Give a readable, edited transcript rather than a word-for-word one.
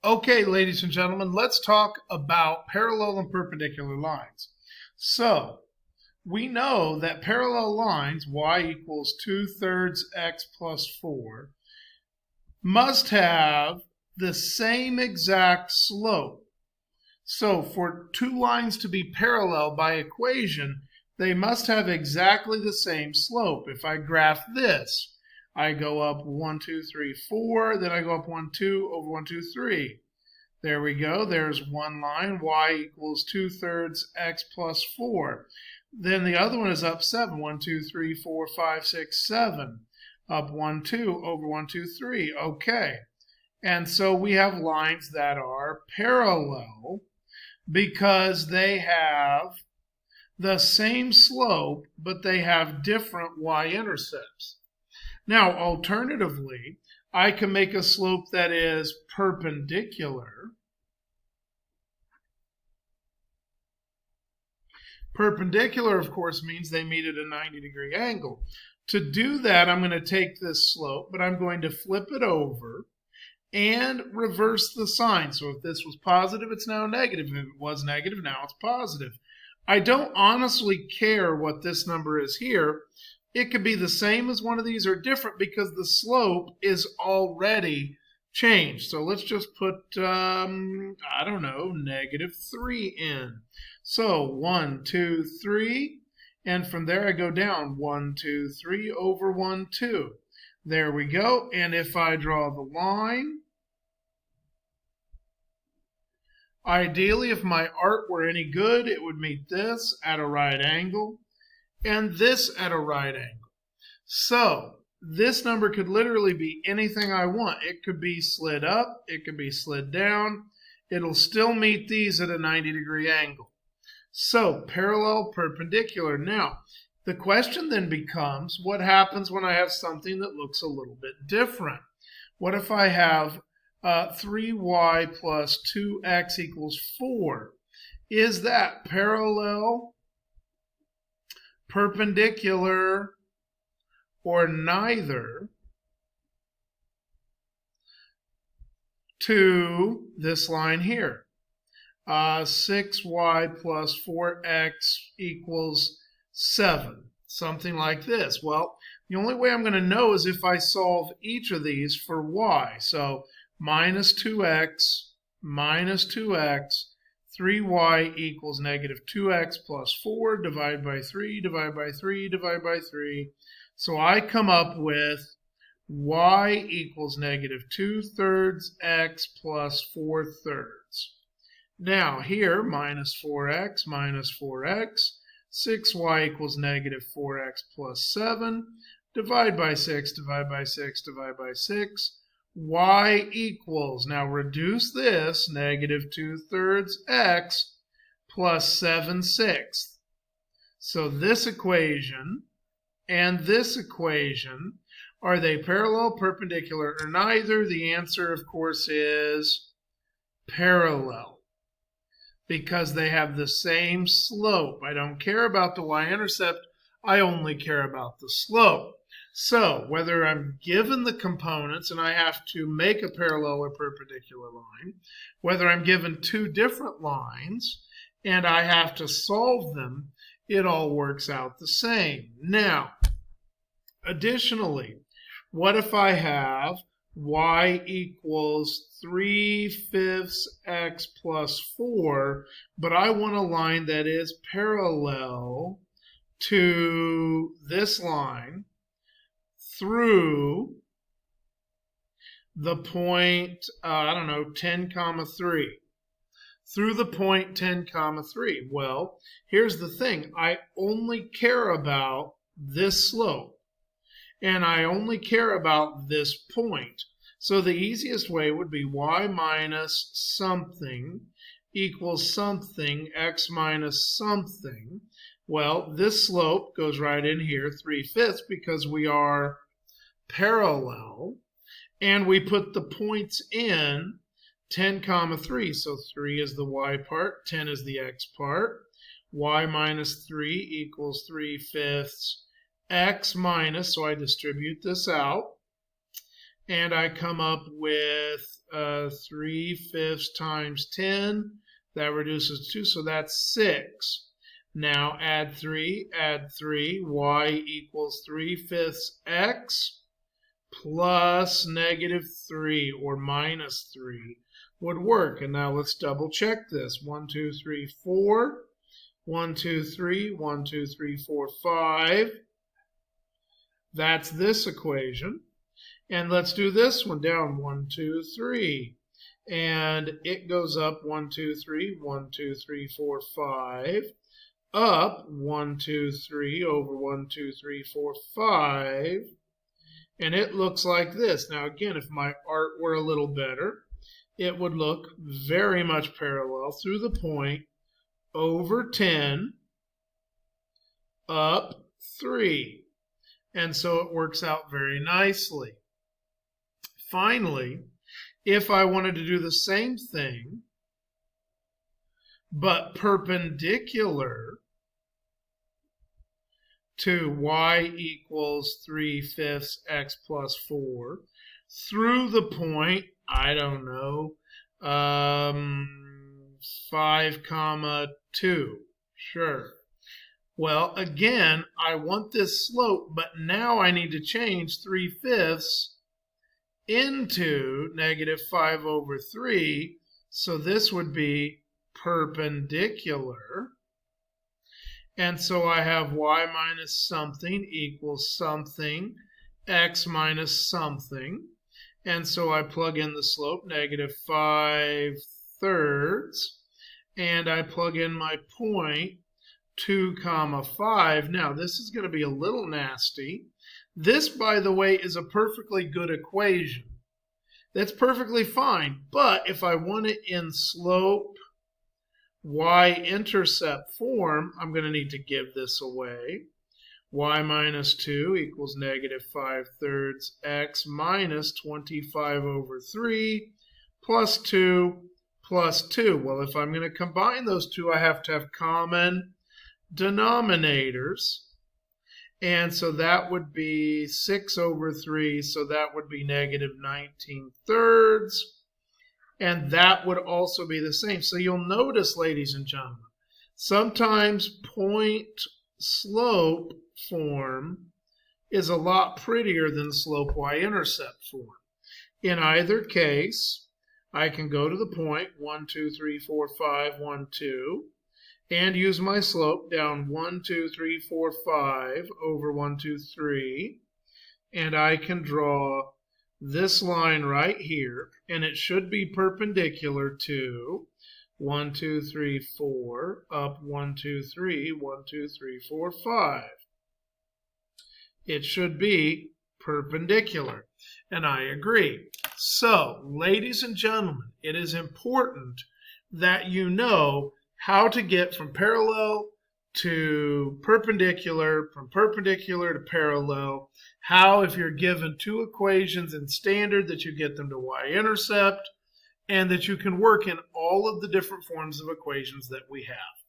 Okay, ladies and gentlemen, let's talk about parallel and perpendicular lines. So, we know that parallel lines, y equals 2/3 x plus 4, must have the same exact slope. So, for two lines to be parallel by equation, they must have exactly the same slope. If I graph this, I go up 1, 2, 3, 4, then I go up 1, 2 over 1, 2, 3. There we go. There's one line, y equals 2/3 x plus 4. Then the other one is up 7. 1, 2, 3, 4, 5, 6, 7. Up 1, 2 over 1, 2, 3. Okay. And so we have lines that are parallel because they have the same slope, but they have different y-intercepts. Now, alternatively, I can make a slope that is perpendicular. Perpendicular, of course, means they meet at a 90-degree angle. To do that, I'm going to take this slope, but I'm going to flip it over and reverse the sign. So if this was positive, it's now negative. If it was negative, now it's positive. I don't honestly care what this number is here. It could be the same as one of these or different because the slope is already changed. So let's just put, I don't know, -3 in. So 1, 2, 3, and from there I go down 1, 2, 3 over 1, 2. There we go. And if I draw the line, ideally, if my art were any good, it would meet this at a right angle and this at a right angle. So this number could literally be anything I want. It could be slid up, it could be slid down. It'll still meet these at a 90-degree angle. So parallel, perpendicular. Now, the question then becomes, what happens when I have something that looks a little bit different? What if I have 3y plus 2x equals 4? Is that parallel, perpendicular, or neither to this line here? 6y plus 4x equals 7. Something like this. Well, the only way I'm going to know is if I solve each of these for y. So minus 2x, 3y equals -2x plus 4, divide by 3, divide by 3, divide by 3. So I come up with y equals -2/3 x plus 4/3. Now here, minus 4x, 6y equals -4x plus 7, divide by 6, divide by 6, divide by 6, y equals, now reduce this, -2/3 x plus 7/6. So this equation and this equation, are they parallel, perpendicular, or neither? The answer, of course, is parallel, because they have the same slope. I don't care about the y-intercept, I only care about the slope. So whether I'm given the components and I have to make a parallel or perpendicular line, whether I'm given two different lines and I have to solve them, it all works out the same. Now, additionally, what if I have y equals 3/5 x plus 4, but I want a line that is parallel to this line through the point, 10, 3. Through the point 10, 3. Well, here's the thing. I only care about this slope, and I only care about this point. So the easiest way would be y minus something equals something, x minus something. Well, this slope goes right in here, 3/5, because we are parallel. And we put the points in 10, 3. So 3 is the y part, 10 is the x part. Y minus 3 equals 3/5 x minus, so I distribute this out. and I come up with 3/5 times 10. That reduces 2, so that's 6. Now add 3, y equals 3/5 x plus -3 or -3 would work. And now let's double check this. 1, 2, 3, 4. 1, 2, 3, 1, 2, 3, 4, 5. That's this equation. And let's do this one down. 1, 2, 3. And it goes up 1, 2, 3, 1, 2, 3, 4, 5. Up 1, 2, 3 over 1, 2, 3, 4, 5. And it looks like this. Now again, if my art were a little better, it would look very much parallel through the point over 10 up 3. And so it works out very nicely. Finally, if I wanted to do the same thing, but perpendicular to y equals 3/5 x plus 4 through the point, I don't know, 5, 2. Sure. Well, again, I want this slope, but now I need to change 3/5 into -5 over 3. So this would be perpendicular. And so I have y minus something equals something, x minus something. And so I plug in the slope, -5/3. And I plug in my point, 2, 5. Now, this is going to be a little nasty. This, by the way, is a perfectly good equation. That's perfectly fine. But if I want it in slope y-intercept form, I'm going to need to give this away. Y minus 2 equals -5/3 x minus 25 over 3 plus 2 plus 2. Well, if I'm going to combine those two, I have to have common denominators. And so that would be 6 over 3, so that would be -19/3. And that would also be the same. So you'll notice, ladies and gentlemen, sometimes point slope form is a lot prettier than slope y-intercept form. In either case, I can go to the point 1, 2, 3, 4, 5, 1, 2, and use my slope down 1, 2, 3, 4, 5 over 1, 2, 3, and I can draw this line right here, and it should be perpendicular to 1, 2, 3, 4, up 1, 2, 3, 1, 2, 3, 4, 5. It should be perpendicular, and I agree. So, ladies and gentlemen, it is important that you know how to get from parallel to perpendicular, from perpendicular to parallel, how, if you're given two equations in standard, that you get them to y-intercept, and that you can work in all of the different forms of equations that we have.